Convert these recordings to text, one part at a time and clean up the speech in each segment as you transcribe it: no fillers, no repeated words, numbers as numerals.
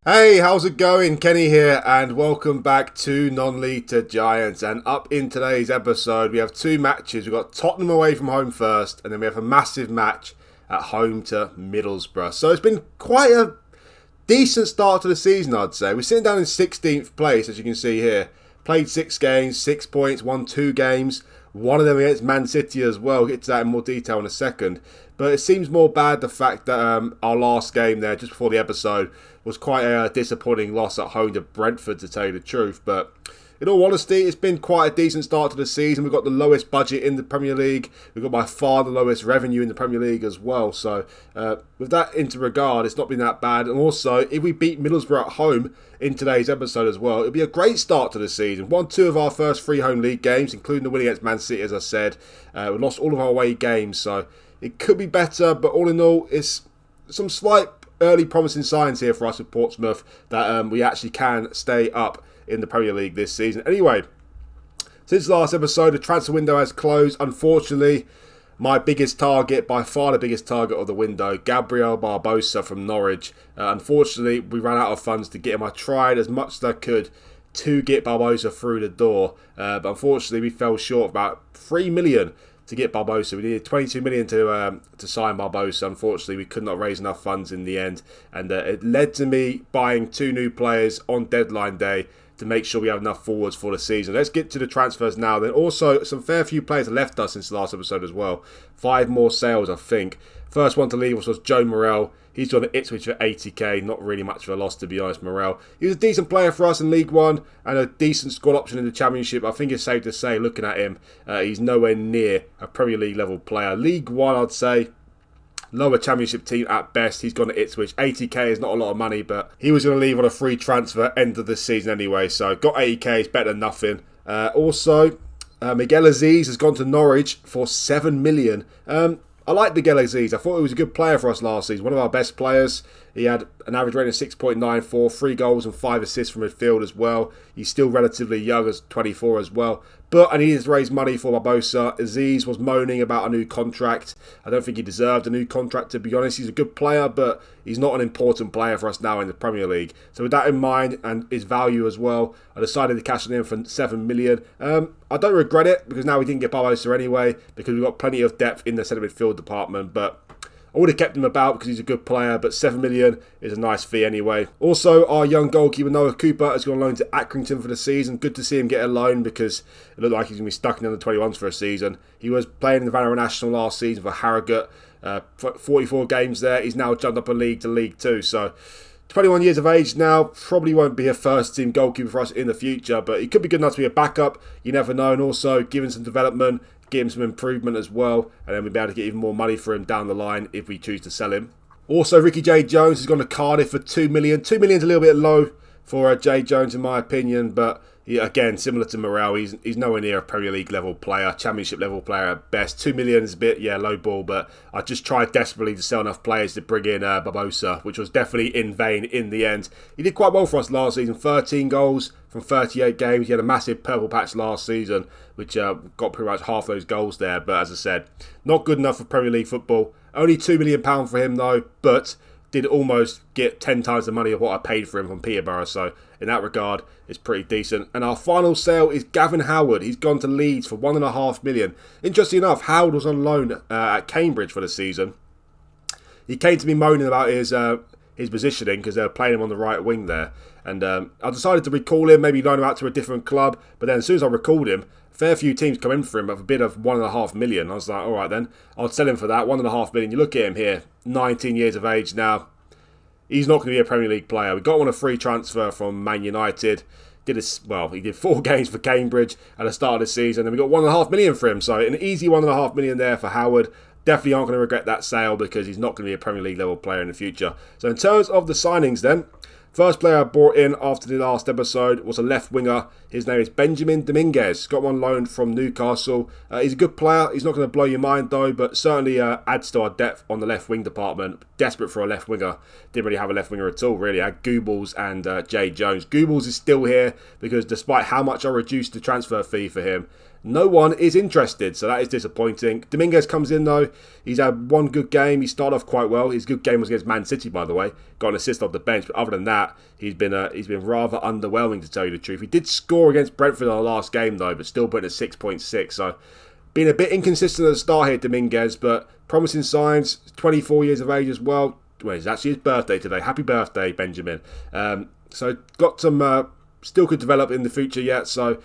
Hey, how's it going? Kenny here, and welcome back to Non-League to Giants. And up in today's episode, we have two matches. We've got Tottenham away from home first, and then we have a massive match at home to Middlesbrough. So it's been quite a decent start to the season, I'd say. We're sitting down in 16th place, as you can see here. Played 6 games, 6 points, won 2 games. One of them against Man City as well. We'll get to that in more detail in a second. But it seems more bad the fact that our last game there, just before the episode, was quite a disappointing loss at home to Brentford, to tell you the truth. But in all honesty, it's been quite a decent start to the season. We've got the lowest budget in the Premier League. We've got by far the lowest revenue in the Premier League as well. So with that into regard, it's not been that bad. And also, if we beat Middlesbrough at home in today's episode as well, it'll be a great start to the season. Won 2 of our first 3 home league games, including the win against Man City, as I said. We lost all of our away games, so it could be better. But all in all, it's some slight early promising signs here for us at Portsmouth that we actually can stay up in the Premier League this season. Anyway, since the last episode, the transfer window has closed. Unfortunately, my biggest target, by far the biggest target of the window, Gabriel Barbosa from Norwich. Unfortunately, we ran out of funds to get him. I tried as much as I could to get Barbosa through the door, but unfortunately we fell short of about 3 million to get Barbosa. We needed 22 million to sign Barbosa. Unfortunately, we could not raise enough funds in the end, and it led to me buying 2 new players on deadline day to make sure we have enough forwards for the season. Let's get to the transfers now. Then also, some fair few players left us since the last episode as well. 5 more sales, I think. First one to leave was Joe Morel. He's gone to Ipswich for 80k. Not really much of a loss, to be honest, Morel. He was a decent player for us in League One and a decent squad option in the Championship. I think it's safe to say, looking at him, he's nowhere near a Premier League level player. League One, I'd say, lower Championship team at best. He's gone to Ipswich. 80k is not a lot of money, but he was going to leave on a free transfer end of the season anyway. So got 80k, is better than nothing. Also, Miguel Aziz has gone to Norwich for 7 million. I like Miguel Aziz. I thought he was a good player for us last season. One of our best players. He had an average rating of 6.94, 3 goals and 5 assists from midfield as well. He's still relatively young, as 24 as well. But I needed to raise money for Barbosa. Aziz was moaning about a new contract. I don't think he deserved a new contract, to be honest. He's a good player, but he's not an important player for us now in the Premier League. So with that in mind, and his value as well, I decided to cash it in for 7 million. I don't regret it, because now we didn't get Barbosa anyway, because we've got plenty of depth in the centre midfield department. But I would have kept him about because he's a good player, but 7 million is a nice fee anyway. Also, our young goalkeeper Noah Cooper has gone on loan to Accrington for the season. Good to see him get a loan, because it looked like he's going to be stuck in the under-21s for a season. He was playing in the Vanarama National last season for Harrogate. 44 games there. He's now jumped up a league to League 2. So 21 years of age now, probably won't be a first-team goalkeeper for us in the future, but he could be good enough to be a backup. You never know. And also, given some development, give him some improvement as well, and then we'll be able to get even more money for him down the line if we choose to sell him. Also, Ricky J. Jones has gone to Cardiff for 2 million. 2 million is a little bit low for J. Jones in my opinion, but again, similar to Morel, he's nowhere near a Premier League level player, Championship level player at best. 2 million is a bit, low ball, but I just tried desperately to sell enough players to bring in Barbosa, which was definitely in vain in the end. He did quite well for us last season, 13 goals from 38 games. He had a massive purple patch last season, which got pretty much half those goals there, but as I said, not good enough for Premier League football. Only £2 million for him though, but did almost get 10 times the money of what I paid for him from Peterborough, so in that regard, it's pretty decent. And our final sale is Gavin Howard. He's gone to Leeds for £1.5 million. Interesting enough, Howard was on loan at Cambridge for the season. He came to me moaning about his positioning because they were playing him on the right wing there. And I decided to recall him, maybe loan him out to a different club. But then as soon as I recalled him, a fair few teams come in for him with a bid of £1.5 million. I was like, all right then, I'll sell him for that, £1.5 million. You look at him here, 19 years of age now. He's not going to be a Premier League player. We got him on a free transfer from Man United. He did 4 games for Cambridge at the start of the season, and we got £1.5 million for him. So an easy £1.5 million there for Howard. Definitely aren't going to regret that sale because he's not going to be a Premier League level player in the future. So in terms of the signings then, first player I brought in after the last episode was a left winger. His name is Benjamin Dominguez. Got one loaned from Newcastle. He's a good player. He's not going to blow your mind though, but certainly adds to our depth on the left wing department. Desperate for a left winger. Didn't really have a left winger at all really. I had Goebbels and Jay Jones. Goebbels is still here because despite how much I reduced the transfer fee for him, no one is interested, so that is disappointing. Dominguez comes in though. He's had one good game. He started off quite well. His good game was against Man City, by the way. Got an assist off the bench, but other than that, that, he's been rather underwhelming, to tell you the truth. He did score against Brentford on the last game though, but still putting a 6.6. So been a bit inconsistent at the start here, Dominguez, but promising signs. 24 years of age as well. Well, it's actually his birthday today. Happy birthday, Benjamin. So got some still could develop in the future yet. So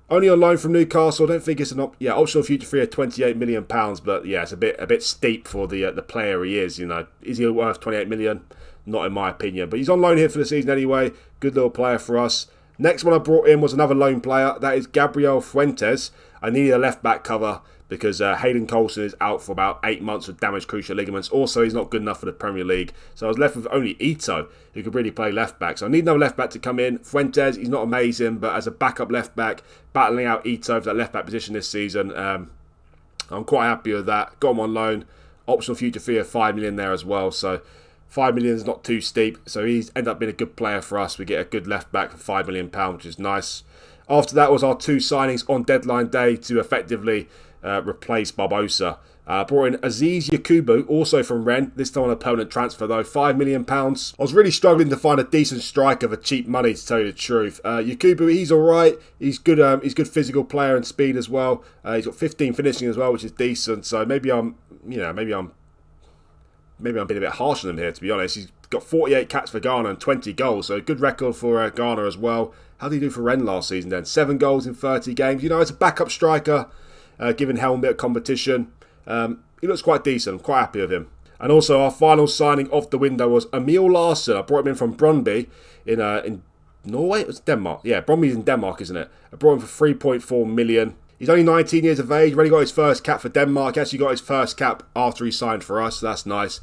only on loan from Newcastle. I don't think it's an optional future fee of £28 million, but yeah, it's a bit steep for the player he is. Is he worth 28 million? Not in my opinion, but he's on loan here for the season anyway. Good little player for us. Next one I brought in was another loan player. That is Gabriel Fuentes. I needed a left back cover because Hayden Coulson is out for about 8 months with damaged cruciate ligaments. Also, he's not good enough for the Premier League. So I was left with only Ito, who could really play left back. So I need another left back to come in. Fuentes, he's not amazing, but as a backup left back, battling out Ito for that left back position this season, I'm quite happy with that. Got him on loan. Optional future fee of 5 million there as well. So 5 million is not too steep. So he's ended up being a good player for us. We get a good left back for £5 million, which is nice. After that was our two signings on deadline day to effectively replace Barbosa. Brought in Aziz Yakubu, also from Rennes, this time on a permanent transfer though, £5 million. I was really struggling to find a decent striker for cheap money, to tell you the truth. Yakubu, he's alright, he's good physical player and speed as well. He's got 15 finishing as well, which is decent, so maybe I'm being a bit harsh on him here, to be honest. He's got 48 caps for Ghana and 20 goals, so a good record for Ghana as well. How did he do for Rennes last season then? 7 goals in 30 games. As a backup striker, giving Helm a bit of competition. He looks quite decent. I'm quite happy with him. And also our final signing of the window was Emil Larsen. I brought him in from Brøndby in Norway. It was Denmark. Yeah, Brøndby's in Denmark, isn't it? I brought him for 3.4 million. He's only 19 years of age. Already got his first cap for Denmark. He actually got his first cap after he signed for us. So that's nice.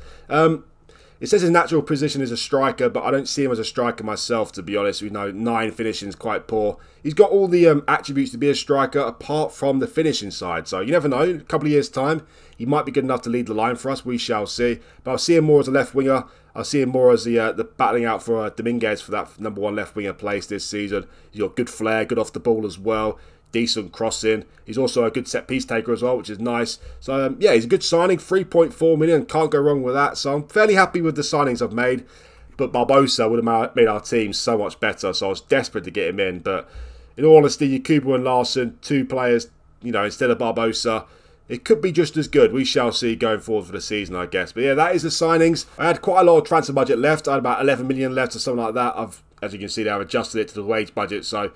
It says his natural position is a striker, but I don't see him as a striker myself, to be honest. 9 finishing is quite poor. He's got all the attributes to be a striker apart from the finishing side. So you never know. In a couple of years' time, he might be good enough to lead the line for us. We shall see. But I'll see him more as a left winger. I'll see him more as the battling out for Dominguez for that number 1 left winger place this season. He's got good flair, good off the ball as well. Decent crossing. He's also a good set piece taker as well, which is nice. So yeah, he's a good signing. 3.4 million. Can't go wrong with that. So I'm fairly happy with the signings I've made. But Barbosa would have made our team so much better. So I was desperate to get him in. But in all honesty, Yakubu and Larsen, 2 players, instead of Barbosa, it could be just as good. We shall see going forward for the season, I guess. But yeah, that is the signings. I had quite a lot of transfer budget left. I had about 11 million left or something like that. As you can see there, I've adjusted it to the wage budget. So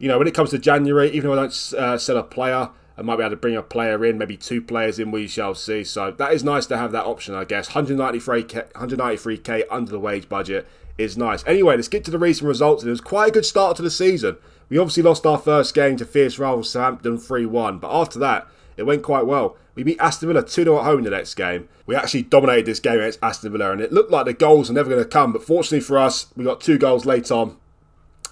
when it comes to January, even if I don't sell a player, I might be able to bring a player in, maybe 2 players in, we shall see. So that is nice to have that option, I guess. 193k under the wage budget is nice. Anyway, let's get to the recent results. It was quite a good start to the season. We obviously lost our first game to fierce rivals Southampton 3-1, but after that, it went quite well. We beat Aston Villa 2-0 at home in the next game. We actually dominated this game against Aston Villa, and it looked like the goals were never going to come, but fortunately for us, we got 2 goals late on.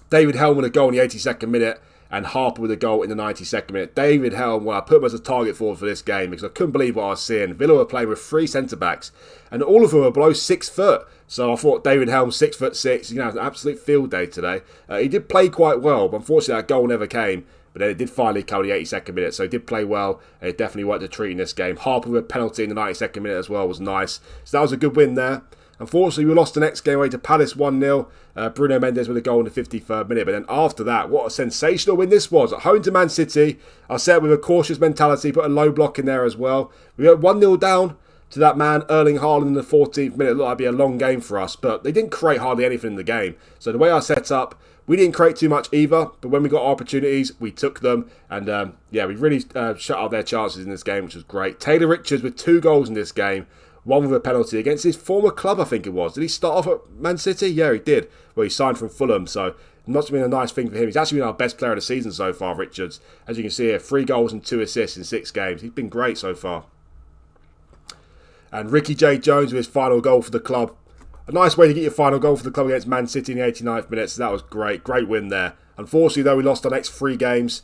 David Helm with a goal in the 82nd minute and Harper with a goal in the 92nd minute. David Helm, I put him as a target forward for this game because I couldn't believe what I was seeing. Villa were playing with 3 centre-backs and all of them were below 6 foot. So I thought David Helm, 6'6", he's going to have an absolute field day today. He did play quite well, but unfortunately that goal never came. But then it did finally come in the 82nd minute, so he did play well. And it definitely worked a treat in this game. Harper with a penalty in the 92nd minute as well was nice. So that was a good win there. Unfortunately, we lost the next game away to Palace 1-0. Bruno Mendes with a goal in the 53rd minute. But then after that, what a sensational win this was. At home to Man City, I set with a cautious mentality, put a low block in there as well. We were 1-0 down to that man, Erling Haaland, in the 14th minute. It looked like it'd be a long game for us, but they didn't create hardly anything in the game. So the way I set up, we didn't create too much either, but when we got our opportunities, we took them. And we really shut out their chances in this game, which was great. Taylor Richards with 2 goals in this game. 1 with a penalty against his former club, I think it was. Did he start off at Man City? Yeah, he did. Well, he signed from Fulham, so it must have been a nice thing for him. He's actually been our best player of the season so far, Richards. As you can see here, 3 goals and 2 assists in 6 games. He's been great so far. And Ricky J. Jones with his final goal for the club. A nice way to get your final goal for the club against Man City in the 89th minute, so that was great. Great win there. Unfortunately, though, we lost our next 3 games.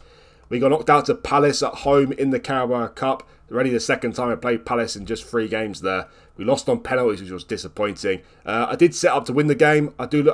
We got knocked out to Palace at home in the Carabao Cup. Already the second time I played Palace in just 3 games there. We lost on penalties, which was disappointing. I did set up to win the game. I do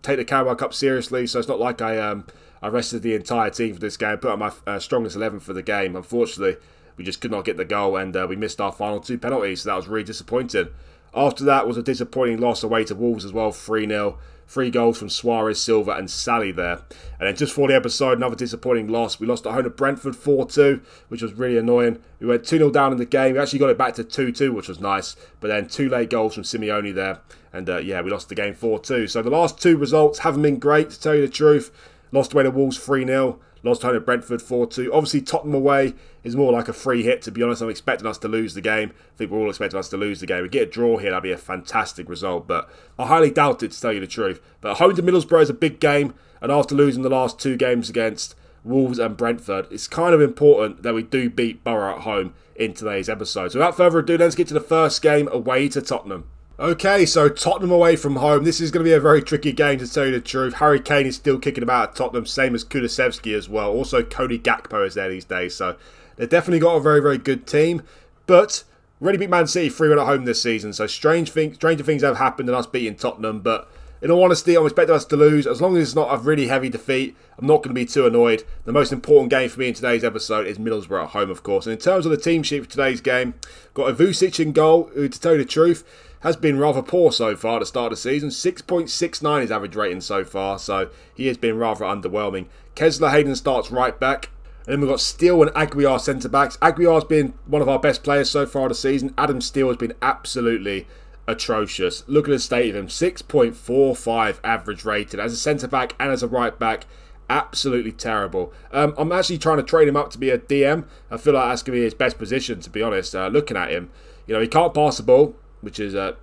take the Carabao Cup seriously, so it's not like I rested the entire team for this game. Put on my strongest 11 for the game. Unfortunately, we just could not get the goal, and we missed our final 2 penalties, so that was really disappointing. After that was a disappointing loss away to Wolves as well, 3-0. 3 goals from Suarez, Silva and Sally there. And then just for the episode, another disappointing loss. We lost at home to Brentford 4-2, which was really annoying. We went 2-0 down in the game. We actually got it back to 2-2, which was nice. But then 2 late goals from Simeone there. And yeah, we lost the game 4-2. So the last 2 results haven't been great, to tell you the truth. Lost away to Wolves 3-0. Lost home to Brentford 4-2. Obviously, Tottenham away is more like a free hit, to be honest. I'm expecting us to lose the game. I think we're all expecting us to lose the game. We get a draw here, that'd be a fantastic result. But I highly doubt it, to tell you the truth. But home to Middlesbrough is a big game. And after losing the last 2 games against Wolves and Brentford, it's kind of important that we do beat Borough at home in today's episode. So without further ado, let's get to the first game away to Tottenham. Okay, so Tottenham away from home. This is going to be a very tricky game, to tell you the truth. Harry Kane is still kicking about at Tottenham, same as Kulusevski as well. Also, Cody Gakpo is there these days. So they've definitely got a very, very good team. But we already beat Man City 3-1 at home this season. So stranger things have happened than us beating Tottenham. But in all honesty, I'm expecting us to lose. As long as it's not a really heavy defeat, I'm not going to be too annoyed. The most important game for me in today's episode is Middlesbrough at home, of course. And in terms of the team sheet for today's game, got Vucic in goal, who, to tell you the truth, has been rather poor so far at the start of the season. 6.69 his average rating so far, so he has been rather underwhelming. Kesler Hayden starts right back. And then we've got Steele and Aguiar centre-backs. Aguiar's been one of our best players so far this season. Adam Steele has been absolutely atrocious. Look at the state of him. 6.45 average rated as a centre-back and as a right-back. Absolutely terrible. I'm actually trying to trade him up to be a DM. I feel like that's going to be his best position, to be honest. Looking at him, he can't pass the ball, which is, not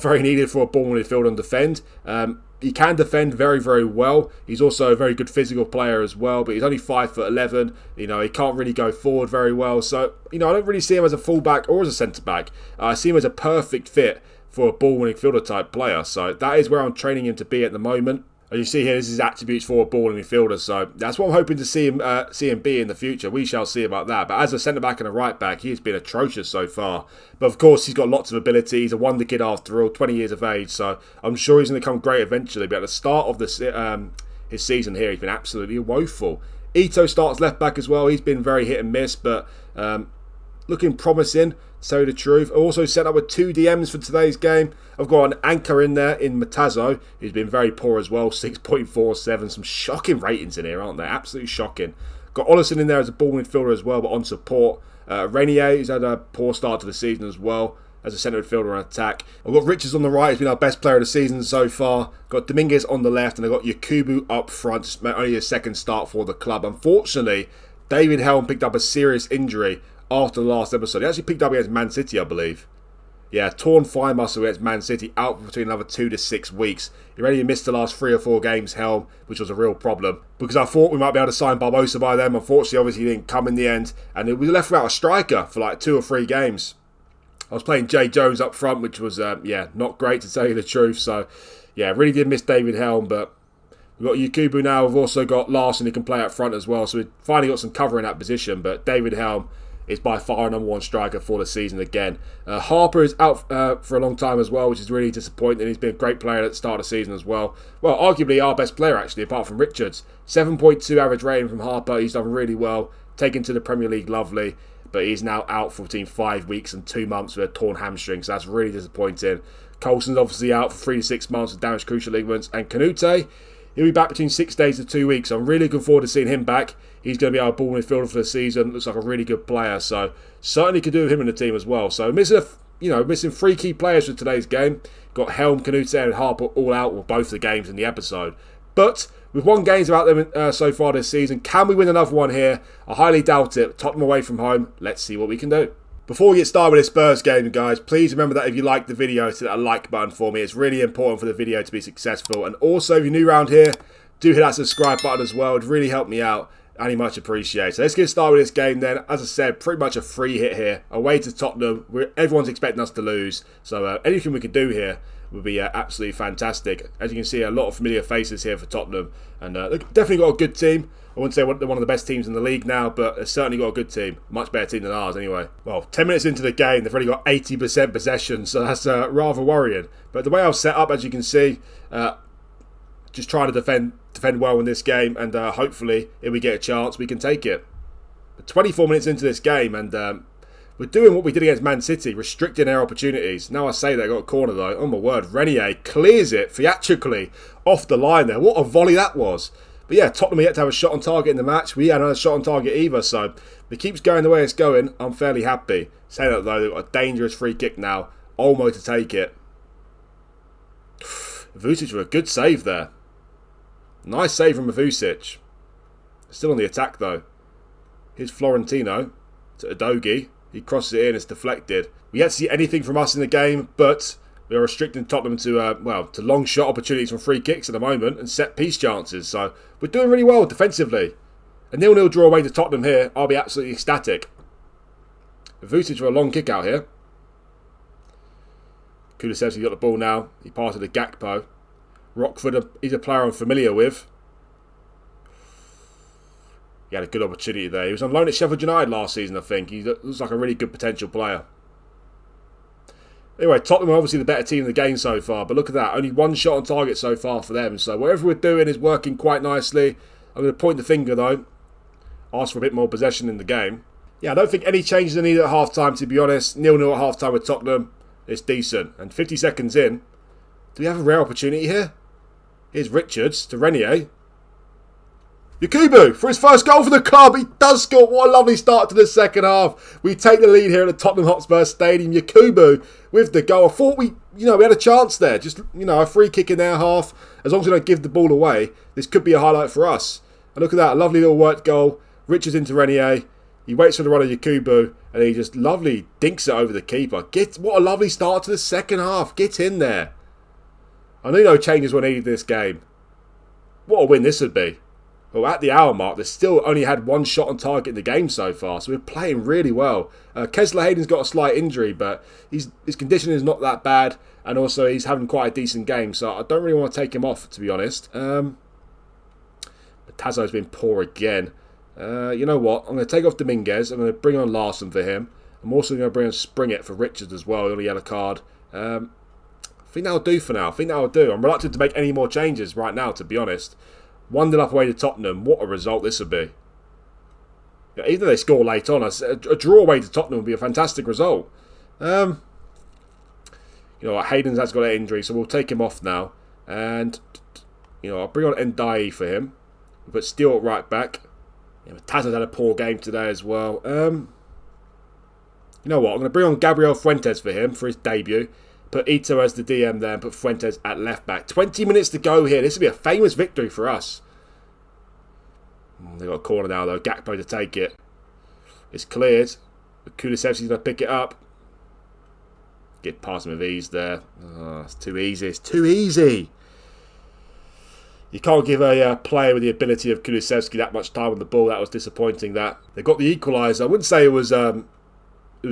very needed for a ball midfielder and defend. He can defend very, very well. He's also a very good physical player as well, but he's only 5'11". He can't really go forward very well. So, I don't really see him as a fullback or as a centre-back. I see him as a perfect fit for a ball-winning fielder type player. So that is where I'm training him to be at the moment. As you see here, this is attributes for a ball midfielder, so that's what I'm hoping to see him be in the future. We shall see about that. But as a centre-back and a right-back, he's been atrocious so far. But of course, he's got lots of ability. He's a wonder kid after all, 20 years of age, so I'm sure he's going to become great eventually. But at the start of his season here, he's been absolutely woeful. Ito starts left-back as well. He's been very hit and miss, but looking promising, to tell you the truth. I also set up with 2 DMs for today's game. I've got an anchor in there in Matazzo, who's been very poor as well, 6.47. Some shocking ratings in here, aren't they? Absolutely shocking. Got Ollison in there as a ball midfielder as well, but on support. Renier, who's had a poor start to the season as well, as a centre midfielder on attack. I've got Richards on the right, who's been our best player of the season so far. Got Dominguez on the left, and I've got Yakubu up front, only his second start for the club. Unfortunately, David Helm picked up a serious injury after the last episode. He actually picked up against Man City, I believe. Yeah, torn thigh muscle against Man City, out for between another 2 to 6 weeks. He already missed the last 3 or 4 games, Helm, which was a real problem. Because I thought we might be able to sign Barbosa by them. Unfortunately, obviously, he didn't come in the end. And we were left without a striker for like 2 or 3 games. I was playing Jay Jones up front, which was, not great to tell you the truth. So, yeah, really did miss David Helm, but we've got Yakubu now. We've also got Larson who can play up front as well. So we've finally got some cover in that position. But David Helm is by far number 1 striker for the season again. Harper is out for a long time as well, which is really disappointing. He's been a great player at the start of the season as well. Well, arguably our best player actually, apart from Richards. 7.2 average rating from Harper. He's done really well. Taken to the Premier League, lovely. But he's now out for between 5 weeks and 2 months with a torn hamstring, so that's really disappointing. Coulson's obviously out for 3 to 6 months with damaged cruciate ligaments. And Canute, he'll be back between 6 days to 2 weeks. So I'm really looking forward to seeing him back. He's going to be our ball midfielder for the season. Looks like a really good player. So certainly could do with him in the team as well. So missing 3 key players for today's game. Got Helm, Canute and Harper all out with both the games in the episode. But we've won games about them so far this season. Can we win another one here? I highly doubt it. Tottenham away from home. Let's see what we can do. Before we get started with this Spurs game, guys, please remember that if you like the video, hit that like button for me. It's really important for the video to be successful. And also, if you're new around here, do hit that subscribe button as well. It would really help me out. And much appreciated. So let's get started with this game then. As I said, pretty much a free hit here. Away to Tottenham. Everyone's expecting us to lose. So anything we could do here would be absolutely fantastic. As you can see, a lot of familiar faces here for Tottenham. And they've definitely got a good team. I wouldn't say they're one of the best teams in the league now, but they've certainly got a good team. Much better team than ours anyway. Well, 10 minutes into the game, they've already got 80% possession, so that's rather worrying. But the way I've set up, as you can see, just trying to defend well in this game, and hopefully, if we get a chance, we can take it. But 24 minutes into this game, and We're doing what we did against Man City, restricting their opportunities. Now I say they got a corner though. Oh my word, Renier clears it theatrically off the line there. What a volley that was. But yeah, Tottenham yet to have a shot on target in the match. We hadn't had a shot on target either, so if it keeps going the way it's going, I'm fairly happy. Saying that though, they've got a dangerous free kick now. Olmo to take it. Vucic with a good save there. Nice save from Vucic. Still on the attack though. Here's Florentino to Udogie. He crosses it in, it's deflected. We yet to see anything from us in the game, but we are restricting Tottenham to long shot opportunities from free kicks at the moment and set piece chances. So we're doing really well defensively. A 0-0 draw away to Tottenham here, I'll be absolutely ecstatic. Vucic for a long kick out here. Kulusevski got the ball now. He passed it to Gakpo. Rockford, he's a player I'm familiar with. He had a good opportunity there. He was on loan at Sheffield United last season, I think. He looks like a really good potential player. Anyway, Tottenham are obviously the better team in the game so far. But look at that. Only one shot on target so far for them. So whatever we're doing is working quite nicely. I'm going to point the finger, though. Ask for a bit more possession in the game. Yeah, I don't think any changes are needed at half-time, to be honest. 0-0 at half-time with Tottenham. It's decent. And 50 seconds in. Do we have a rare opportunity here? Here's Richards to Renier. Yakubu for his first goal for the club. He does score. What a lovely start to the second half. We take the lead here at the Tottenham Hotspur Stadium. Yakubu with the goal. I thought we had a chance there. Just, a free kick in their half. As long as we don't give the ball away, this could be a highlight for us. And look at that. A lovely little worked goal. Richards into Renier. He waits for the run of Yakubu. And he just lovely dinks it over the keeper. What a lovely start to the second half. Get in there. I knew no changes were needed in this game. What a win this would be. Well, at the hour mark, they still only had one shot on target in the game so far, so we're playing really well. Kessler Hayden's got a slight injury, but his condition is not that bad, and also he's having quite a decent game, so I don't really want to take him off, to be honest. But Tazo's been poor again. You know what? I'm going to take off Dominguez. I'm going to bring on Larson for him. I'm also going to bring on Springett for Richards as well, on a yellow card. I think that'll do for now. I'm reluctant to make any more changes right now, to be honest. 1-0 up away to Tottenham. What a result this would be. Yeah, even though they score late on, a draw away to Tottenham would be a fantastic result. Hayden's has got an injury, so we'll take him off now. And, I'll bring on Ndiaye for him. We'll put Steele at right back. Yeah, Taz's had a poor game today as well. You know what? I'm going to bring on Gabriel Fuentes for him for his debut. Put Ito as the DM there and put Fuentes at left back. 20 minutes to go here. This will be a famous victory for us. They've got a corner now though. Gakpo to take it. It's cleared. Kulusevski's going to pick it up. Get past him with ease there. Oh, it's too easy. It's too easy. You can't give a player with the ability of Kulusevski that much time on the ball. That was disappointing. That they got the equaliser. I wouldn't say it was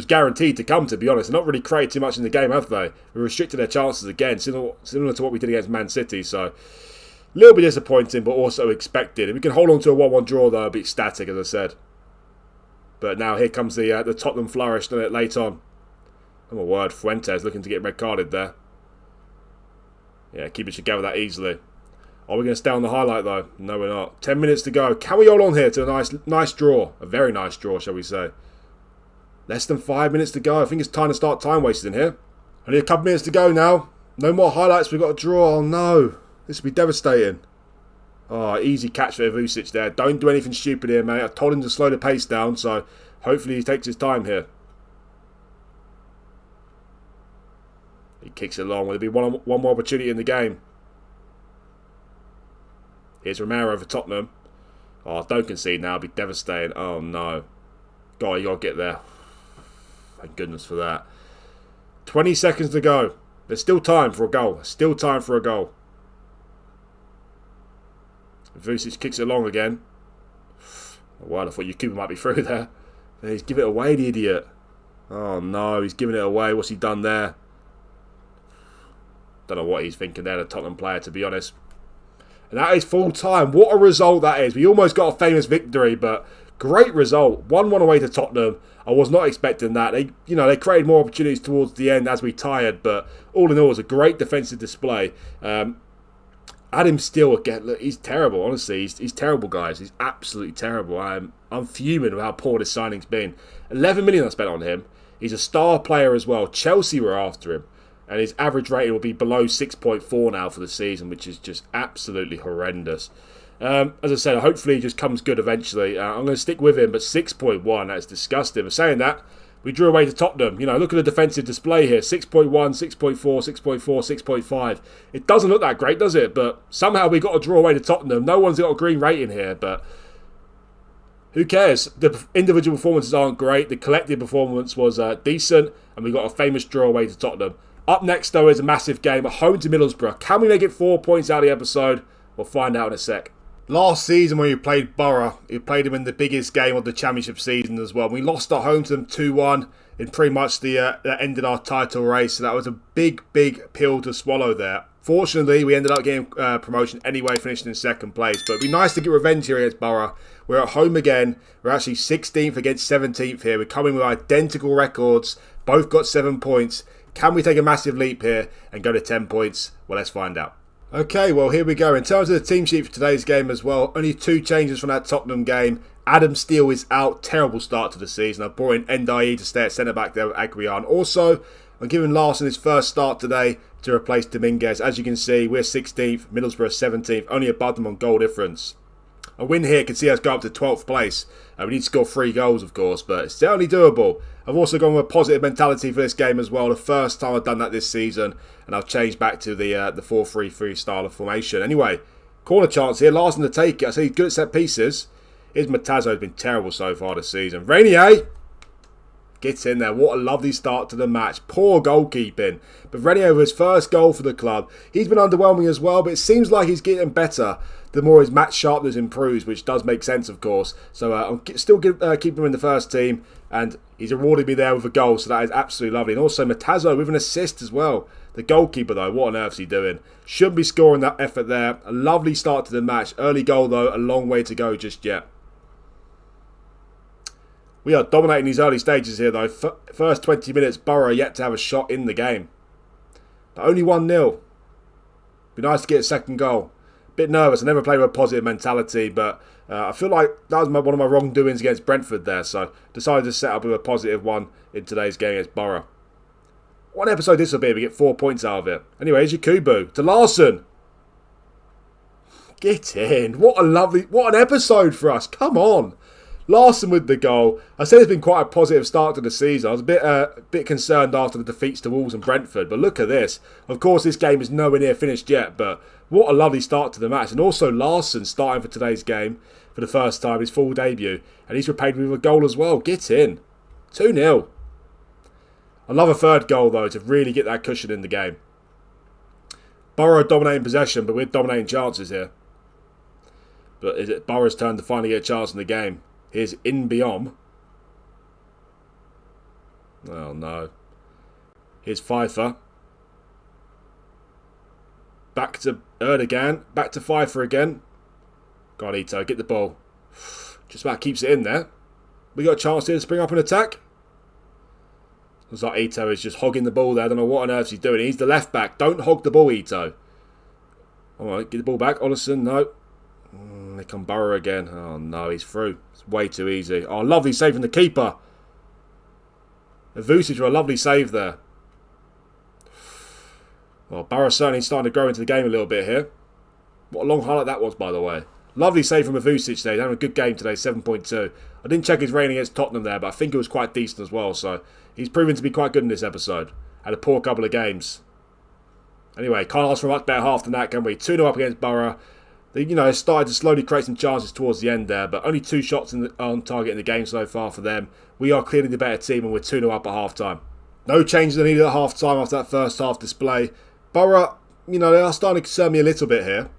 guaranteed to come, to be honest. They're not really created too much in the game, have they? We restricted their chances again, similar to what we did against Man City. So, a little bit disappointing, but also expected. If we can hold on to a 1-1 draw, though, it'll be ecstatic, as I said. But now here comes the Tottenham flourish, doesn't it, late on. Oh my word, Fuentes looking to get red carded there. Yeah, keep it together that easily. Are we going to stay on the highlight, though? No, we're not. 10 minutes to go. Can we hold on here to a nice draw? A very nice draw, shall we say. Less than 5 minutes to go. I think it's time to start time wasting here. Only a couple minutes to go now. No more highlights. We've got a draw. Oh no. This will be devastating. Oh, easy catch for Vucic there. Don't do anything stupid here, mate. I told him to slow the pace down, so hopefully he takes his time here. He kicks it long. Will there be one more opportunity in the game? Here's Romero for Tottenham. Oh, don't concede now. It'll be devastating. Oh no. God, you got to get there. Thank goodness for that. 20 seconds to go. There's still time for a goal. Vucic kicks it long again. Oh, well, I thought Yakubu might be through there. But he's giving it away, the idiot. Oh no, he's giving it away. What's he done there? Don't know what he's thinking there, the Tottenham player, to be honest. And that is full time. What a result that is. We almost got a famous victory, but great result. 1-1 away to Tottenham. I was not expecting that. They created more opportunities towards the end as we tired, but all in all, it was a great defensive display. Adam Steele again. Look, he's terrible. Honestly, he's terrible, guys. He's absolutely terrible. I'm fuming with how poor this signing's been. 11 million I spent on him. He's a star player as well. Chelsea were after him. And his average rating will be below 6.4 now for the season, which is just absolutely horrendous. As I said, hopefully he just comes good eventually. I'm going to stick with him, but 6.1, that's disgusting. But saying that, we drew away to Tottenham. You know, look at the defensive display here. 6.1, 6.4, 6.4, 6.5. It doesn't look that great, does it? But somehow we got to draw away to Tottenham. No one's got a green rating here, but who cares? The individual performances aren't great. The collective performance was decent, and we got a famous draw away to Tottenham. Up next, though, is a massive game at home to Middlesbrough. Can we make it 4 points out of the episode? We'll find out in a sec. Last season when we played Borough, we played them in the biggest game of the Championship season as well. We lost at home to them 2-1 in pretty much that ended our title race. So that was a big, big pill to swallow there. Fortunately, we ended up getting promotion anyway, finishing in second place. But it'd be nice to get revenge here against Borough. We're at home again. We're actually 16th against 17th here. We're coming with identical records. Both got 7 points. Can we take a massive leap here and go to 10 points? Well, let's find out. Okay, well, here we go. In terms of the team sheet for today's game as well, only 2 changes from that Tottenham game. Adam Steele is out. Terrible start to the season. I brought in Ndiaye to stay at centre-back there with Aguiar. And also, I'm giving Larson his first start today to replace Dominguez. As you can see, we're 16th, Middlesbrough 17th, only above them on goal difference. A win here can see us go up to 12th place. We need to score 3 goals, of course, but it's certainly doable. I've also gone with a positive mentality for this game as well. The first time I've done that this season, and I've changed back to the 4-3-3 style of formation. Anyway, corner chance here. Larson to take it. I see he's good at set pieces. Here's Matazzo, who's been terrible so far this season. Renier gets in there. What a lovely start to the match. Poor goalkeeping. But Renier with his first goal for the club. He's been underwhelming as well, but it seems like he's getting better the more his match sharpness improves, which does make sense, of course. So I'm still keeping him in the first team, and he's rewarded me there with a goal, so that is absolutely lovely. And also Matazzo with an assist as well. The goalkeeper, though, what on earth is he doing? Shouldn't be scoring that effort there. A lovely start to the match. Early goal, though, a long way to go just yet. We are dominating these early stages here, though. First 20 minutes, Borough yet to have a shot in the game. But only 1-0. Be nice to get a second goal. Bit nervous. I never played with a positive mentality, but I feel like that was one of my wrongdoings against Brentford there, so decided to set up with a positive one in today's game against Borough. What an episode this will be if we get 4 points out of it. Anyway, here's Yakubu to Larson. Get in. What an episode for us. Come on. Larson with the goal. I said it's been quite a positive start to the season. I was a bit concerned after the defeats to Wolves and Brentford, but look at this. Of course, this game is nowhere near finished yet, but what a lovely start to the match. And also Larson starting for today's game for the first time, his full debut, and he's repaid me with a goal as well. Get in. 2-0. I love a third goal, though, to really get that cushion in the game. Borough dominating possession, but we're dominating chances here. But is it Borough's turn to finally get a chance in the game? Here's Inbiom. Oh no. Here's Pfeiffer. Back to Erdogan. Back to Pfeiffer again. Go on, Ito. Get the ball. Just about keeps it in there. We got a chance here to spring up an attack. Looks like Ito is just hogging the ball there. I don't know what on earth he's doing. He's the left back. Don't hog the ball, Ito. Alright, get the ball back. Ollison, no. They come Borough again. Oh no, he's through. It's way too easy. Oh, lovely save from the keeper. Vucic with a lovely save there. Well, Borough certainly starting to grow into the game a little bit here. What a long highlight that was, by the way. Lovely save from Vucic there. He's having a good game today, 7.2. I didn't check his rating against Tottenham there, but I think it was quite decent as well. So he's proven to be quite good in this episode. Had a poor couple of games. Anyway, can't ask for a much better half than that, can we? 2-0 up against Borough. They, started to slowly create some chances towards the end there, but only 2 shots on target in the game so far for them. We are clearly the better team, and we're 2-0 up at half-time. No changes are needed at half-time after that first half display. Borough, they are starting to concern me a little bit here.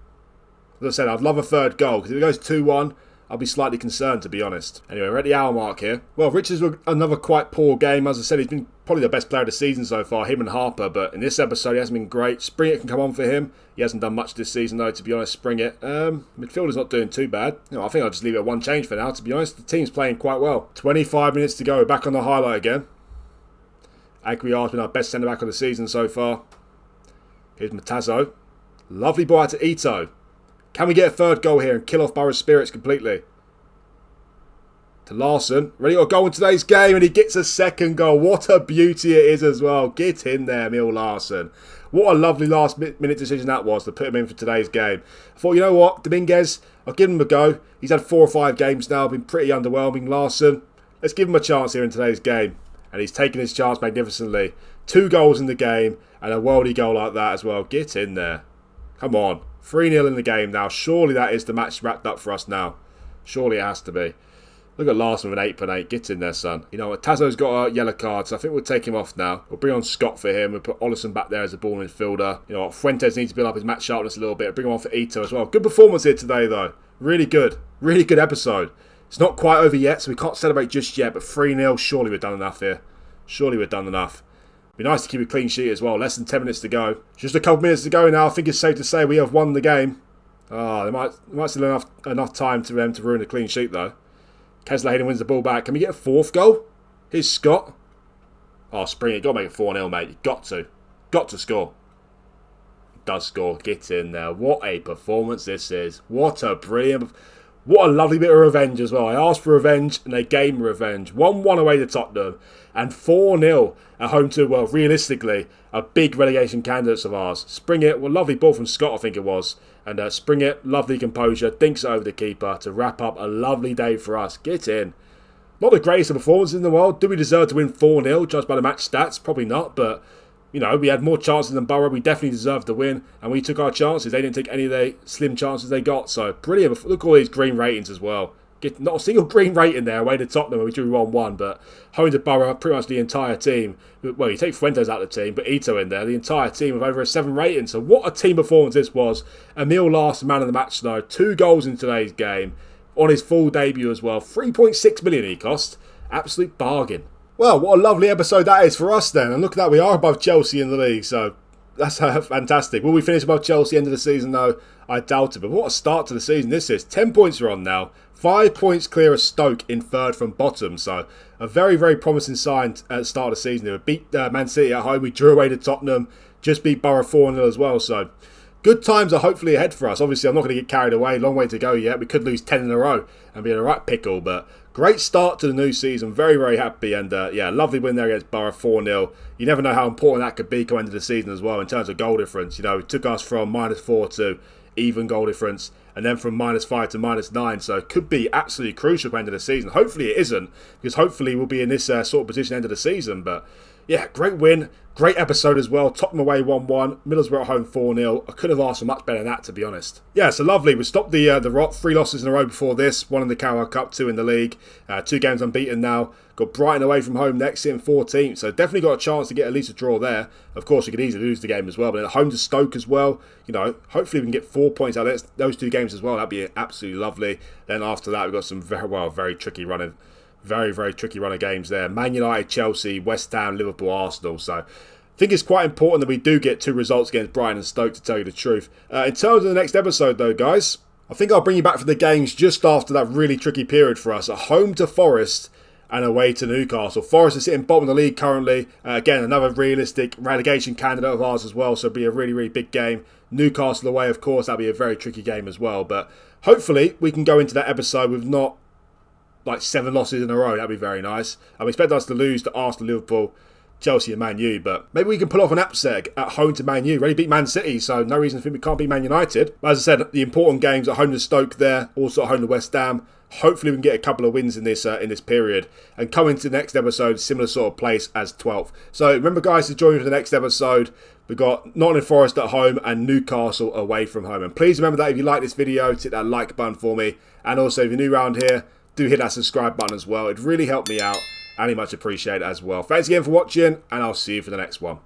As I said, I'd love a third goal, because if it goes 2-1, I'll be slightly concerned, to be honest. Anyway, we're at the hour mark here. Well, Richards with another quite poor game. As I said, he's been probably the best player of the season so far, him and Harper. But in this episode, he hasn't been great. Springett can come on for him. He hasn't done much this season, though, to be honest, Springett. Midfielder's not doing too bad. I think I'll just leave it at 1 change for now, to be honest. The team's playing quite well. 25 minutes to go. We're back on the highlight again. Aguiar's been our best centre-back of the season so far. Here's Matazzo. Lovely ball out to Ito. Can we get a third goal here and kill off Borough's spirits completely? To Larson. Ready got a goal in today's game, and he gets a second goal. What a beauty it is as well. Get in there, Emil Larson. What a lovely last minute decision that was to put him in for today's game. I thought, you know what, Dominguez, I'll give him a go. He's had 4 or 5 games now, been pretty underwhelming. Larson, let's give him a chance here in today's game. And he's taken his chance magnificently. 2 goals in the game, and a worldy goal like that as well. Get in there. Come on. 3-0 in the game now. Surely that is the match wrapped up for us now. Surely it has to be. Look at Larson with an 8.8. Get in there, son. You know what? Tazo's got a yellow card, so I think we'll take him off now. We'll bring on Scott for him. We'll put Ollison back there as a ball midfielder. You know what? Fuentes needs to build up his match sharpness a little bit. Bring him on for Ito as well. Good performance here today, though. Really good. Really good episode. It's not quite over yet, so we can't celebrate just yet, but 3-0, surely we've done enough here. Surely we've done enough. Be nice to keep a clean sheet as well. Less than 10 minutes to go. Just a couple minutes to go now. I think it's safe to say we have won the game. They might still have enough time to them to ruin a clean sheet, though. Kesler Hayden wins the ball back. Can we get a 4th goal? Here's Scott. Oh, Spring, you've got to make it 4-0, mate. You've got to. Got to score. He does score. Get in there. What a performance this is. What a brilliant... What a lovely bit of revenge as well. I asked for revenge, and they gave me revenge. 1-1 away to Tottenham, and 4-0 at home to, well, realistically, a big relegation candidates of ours. Springett, well, lovely ball from Scott, I think it was. And Springett, lovely composure, thinks over the keeper to wrap up a lovely day for us. Get in. Not the greatest of performances in the world. Do we deserve to win 4-0, judged by the match stats? Probably not, but... You know, we had more chances than Borough. We definitely deserved to win. And we took our chances. They didn't take any of the slim chances they got. So, brilliant. Look at all these green ratings as well. Get not a single green rating there away to Tottenham when we drew 1-1. But home to Borough, pretty much the entire team. Well, you take Fuentes out of the team, but Ito in there. The entire team with over a 7 rating. So, what a team performance this was. Emil Larson, man of the match, though. 2 goals in today's game. On his full debut as well. 3.6 million he cost. Absolute bargain. Well, what a lovely episode that is for us then. And look at that, we are above Chelsea in the league, so that's fantastic. Will we finish above Chelsea end of the season though? I doubt it, but what a start to the season this is. 10 points are on now, 5 points clear of Stoke in 3rd from bottom, so a very, very promising sign at the start of the season. We beat Man City at home, we drew away to Tottenham, just beat Borough 4-0 as well, so good times are hopefully ahead for us. Obviously, I'm not going to get carried away, long way to go yet. We could lose 10 in a row and be in a right pickle, but great start to the new season. Very, very happy. And yeah, lovely win there against Borough 4-0. You never know how important that could be coming into the season as well in terms of goal difference. You know, it took us from -4 to even goal difference and then from -5 to -9. So it could be absolutely crucial for the end of the season. Hopefully it isn't, because hopefully we'll be in this sort of position end of the season. But yeah, great win. Great episode as well. Tottenham away 1-1. Middlesbrough at home 4-0. I could have asked for much better than that, to be honest. Yeah, so lovely. We stopped the rot. 3 losses in a row before this. 1 in the Carabao Cup, 2 in the league. 2 games unbeaten now. Got Brighton away from home next, sitting 14th. So definitely got a chance to get at least a draw there. Of course, we could easily lose the game as well. But at home to Stoke as well. You know, hopefully we can get 4 points out of those 2 games as well. That'd be absolutely lovely. Then after that, we've got some very tricky running. Very, very tricky run of games there. Man United, Chelsea, West Ham, Liverpool, Arsenal. So I think it's quite important that we do get 2 results against Brighton and Stoke, to tell you the truth. In terms of the next episode, though, guys, I think I'll bring you back for the games just after that really tricky period for us. At home to Forest and away to Newcastle. Forest is sitting bottom of the league currently. Again, another realistic relegation candidate of ours as well. So it'll be a really, really big game. Newcastle away, of course, that'll be a very tricky game as well. But hopefully we can go into that episode with not like 7 losses in a row. That'd be very nice. I'm expecting us to lose to Arsenal, Liverpool, Chelsea and Man U, but maybe we can pull off an upset at home to Man U. Already beat Man City, so no reason to think we can't beat Man United. But as I said, the important games at home to Stoke there, also at home to West Ham. Hopefully we can get a couple of wins in this period and come into the next episode similar sort of place as 12th. So remember, guys, to join me for the next episode. We've got Nottingham Forest at home and Newcastle away from home. And please remember that if you like this video, hit that like button for me. And also, if you're new around here, do hit that subscribe button as well. It'd really help me out, and much appreciated as well. Thanks again for watching, and I'll see you for the next one.